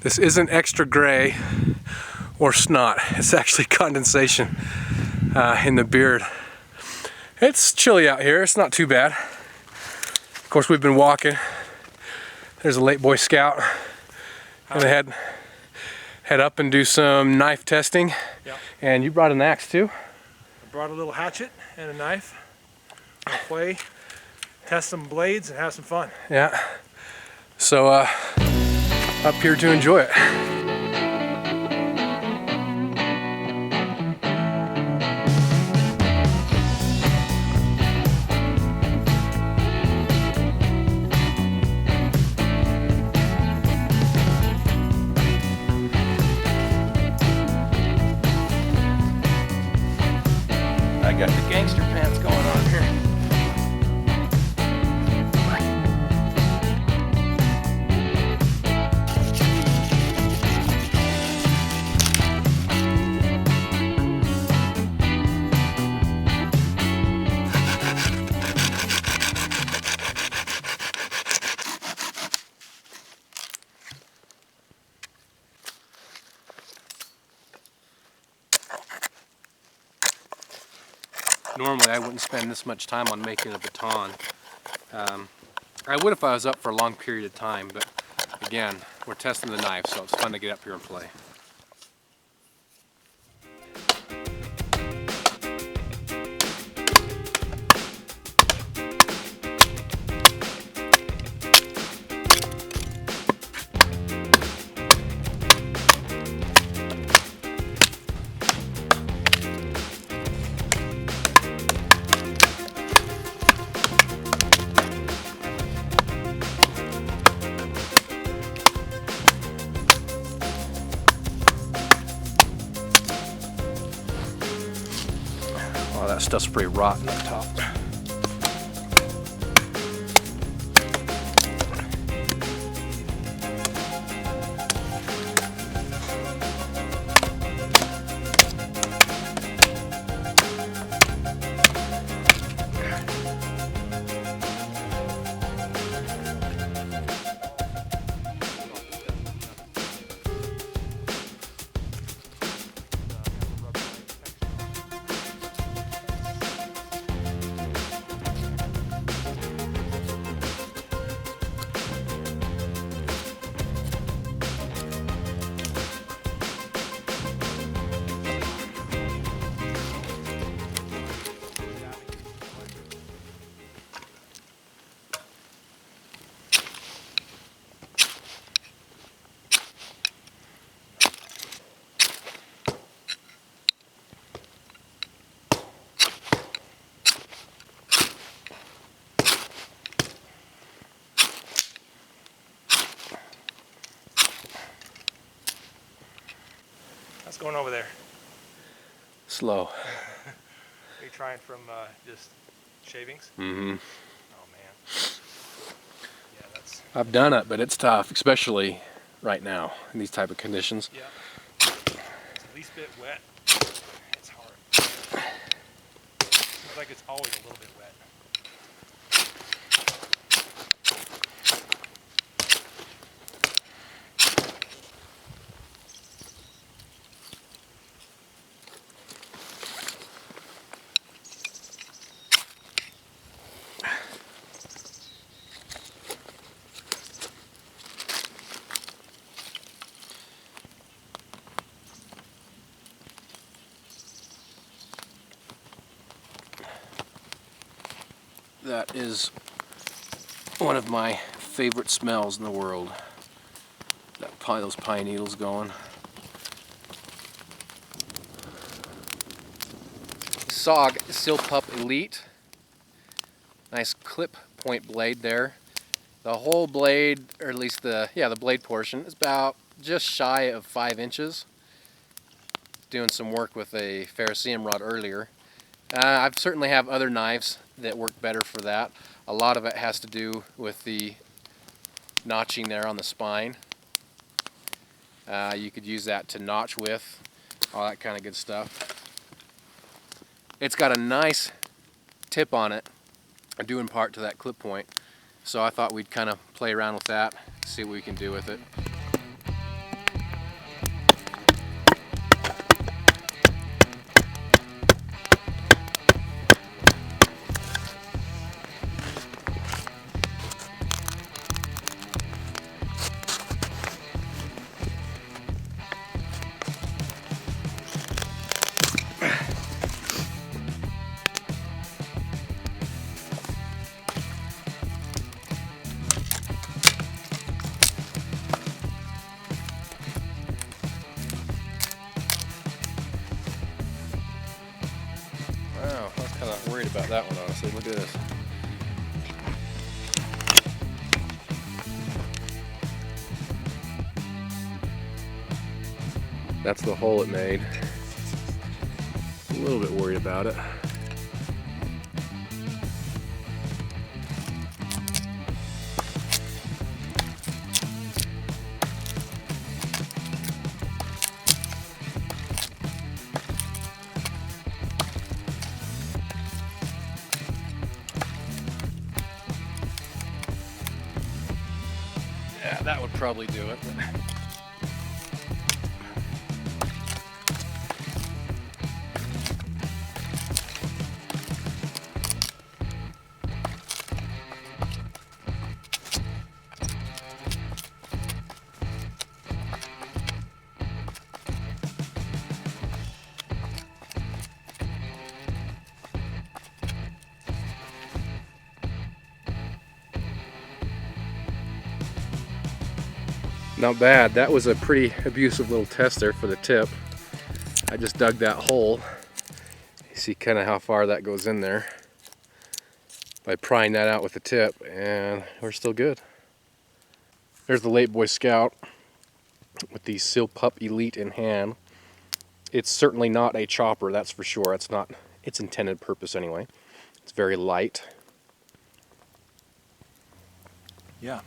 This isn't extra gray or snot. It's actually condensation in the beard. It's chilly out here. It's not too bad. Of course, we've been walking. There's a late Boy Scout. Gonna head up and do some knife testing. Yep. And you brought an axe too? I brought a little hatchet and a knife. I'll play, test some blades, and have some fun. Yeah. So up here to enjoy it. I got the gangster pants going on here. Normally I wouldn't spend this much time on making a baton. I would if I was up for a long period of time, but again, we're testing the knife, so it's fun to get up here and play. Oh, that stuff's pretty rotten up top. What's going over there? Slow. Are you trying from just shavings? Mm-hmm. Oh man. Yeah, that's. I've done it, but it's tough, especially right now in these type of conditions. Yeah. It's the least bit wet. It's hard. Seems like it's always a little bit wet. That is one of my favorite smells in the world. Those pine needles going. SOG Seal Pup Elite. Nice clip point blade there. The whole blade, or at least the blade portion, is about just shy of 5 inches. Doing some work with a ferrocerium rod earlier. I certainly have other knives that work better for that. A lot of it has to do with the notching there on the spine. You could use that to notch with, all that kind of good stuff. It's got a nice tip on it, due in part to that clip point. So I thought we'd kind of play around with that, see what we can do with it. Wow, I was kind of worried about that one, honestly. Look at this. That's the hole it made. A little bit worried about it. Yeah, that would probably do it. Not bad. That was a pretty abusive little tester for the tip. I just dug that hole. You see kind of how far that goes in there by prying that out with the tip, and we're still good. There's the Late Boy Scout with the Seal Pup Elite in hand. It's certainly not a chopper, that's for sure. It's not its intended purpose anyway. It's very light. Yeah,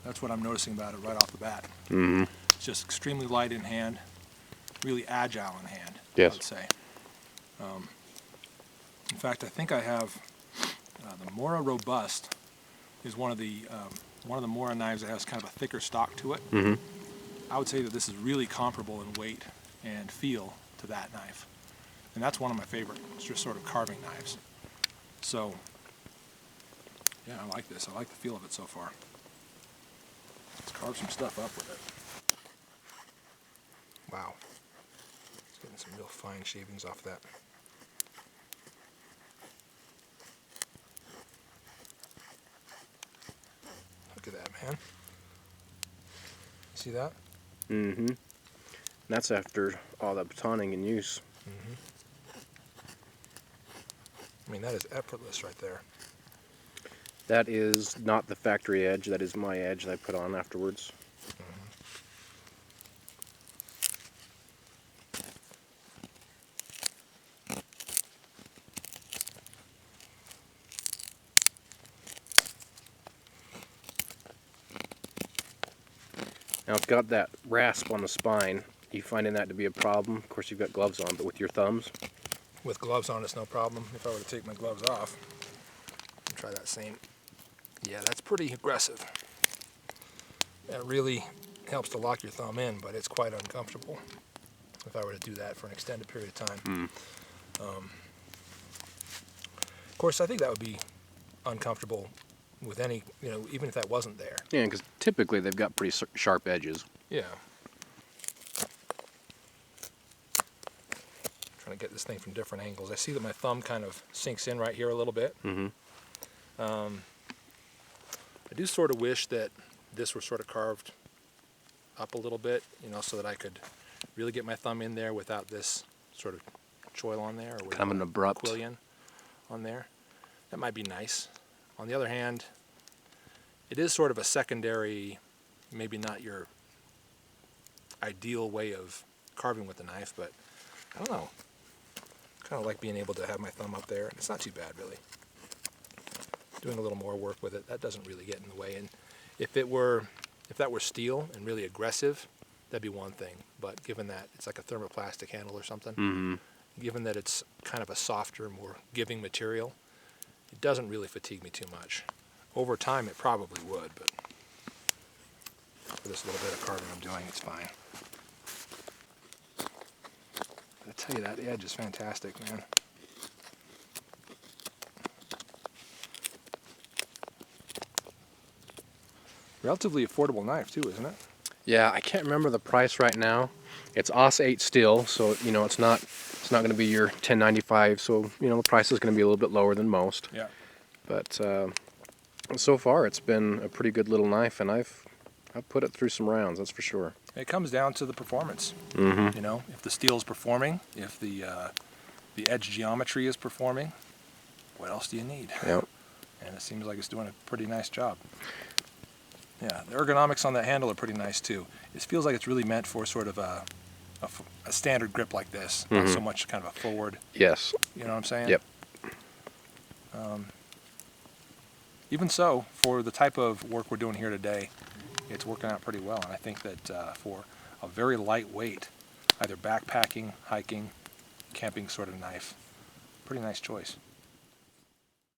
that's what I'm noticing about it right off the bat. Mm-hmm. It's just extremely light in hand, really agile in hand, Yes. I would say. In fact, I think I have the Mora Robust is one of the Mora knives that has kind of a thicker stock to it. Mm-hmm. I would say that this is really comparable in weight and feel to that knife. And that's one of my favorite, it's just sort of carving knives. So, yeah, I like this. I like the feel of it so far. Let's carve some stuff up with it. Wow. It's getting some real fine shavings off that. Look at that, man. See that? Mm-hmm. That's after all that batoning in use. Mm-hmm. I mean, that is effortless right there. That is not the factory edge. That is my edge that I put on afterwards. Now it's got that rasp on the spine. You finding that to be a problem? Of course you've got gloves on, but with your thumbs? With gloves on, it's no problem. If I were to take my gloves off and try that same, yeah, that's pretty aggressive. That really helps to lock your thumb in, but it's quite uncomfortable if I were to do that for an extended period of time. Of course, I think that would be uncomfortable with any, even if that wasn't there. Yeah, because typically they've got pretty sharp edges. Yeah. Trying to get this thing from different angles. I see that my thumb kind of sinks in right here a little bit. Mm-hmm. I do sort of wish that this were sort of carved up a little bit, so that I could really get my thumb in there without this sort of choil on there, or Kind of an abrupt. quillion on there. That might be nice. On the other hand, it is sort of a secondary, maybe not your ideal way of carving with the knife, but I don't know. Kind of like being able to have my thumb up there, and it's not too bad, really. Doing a little more work with it, that doesn't really get in the way. And if that were steel and really aggressive, that'd be one thing. But given that it's like a thermoplastic handle or something, Mm-hmm. given that it's kind of a softer, more giving material, it doesn't really fatigue me too much. Over time, it probably would, but for this little bit of carving I'm doing, it's fine. But I tell you, that edge is fantastic, man. Relatively affordable knife too, isn't it? Yeah, I can't remember the price right now. It's AUS 8 steel, so you know it's not going to be your 1095. So you know the price is going to be a little bit lower than most. Yeah. But so far it's been a pretty good little knife, and I've put it through some rounds. That's for sure. It comes down to the performance. Mm-hmm. You know, if the steel is performing, if the edge geometry is performing, what else do you need? Yep. And it seems like it's doing a pretty nice job. Yeah, the ergonomics on that handle are pretty nice too. It feels like it's really meant for sort of a standard grip like this, not so much kind of a forward. Yes. You know what I'm saying? Yep. Even so, for the type of work we're doing here today, it's working out pretty well. And I think that for a very lightweight, either backpacking, hiking, camping sort of knife, pretty nice choice.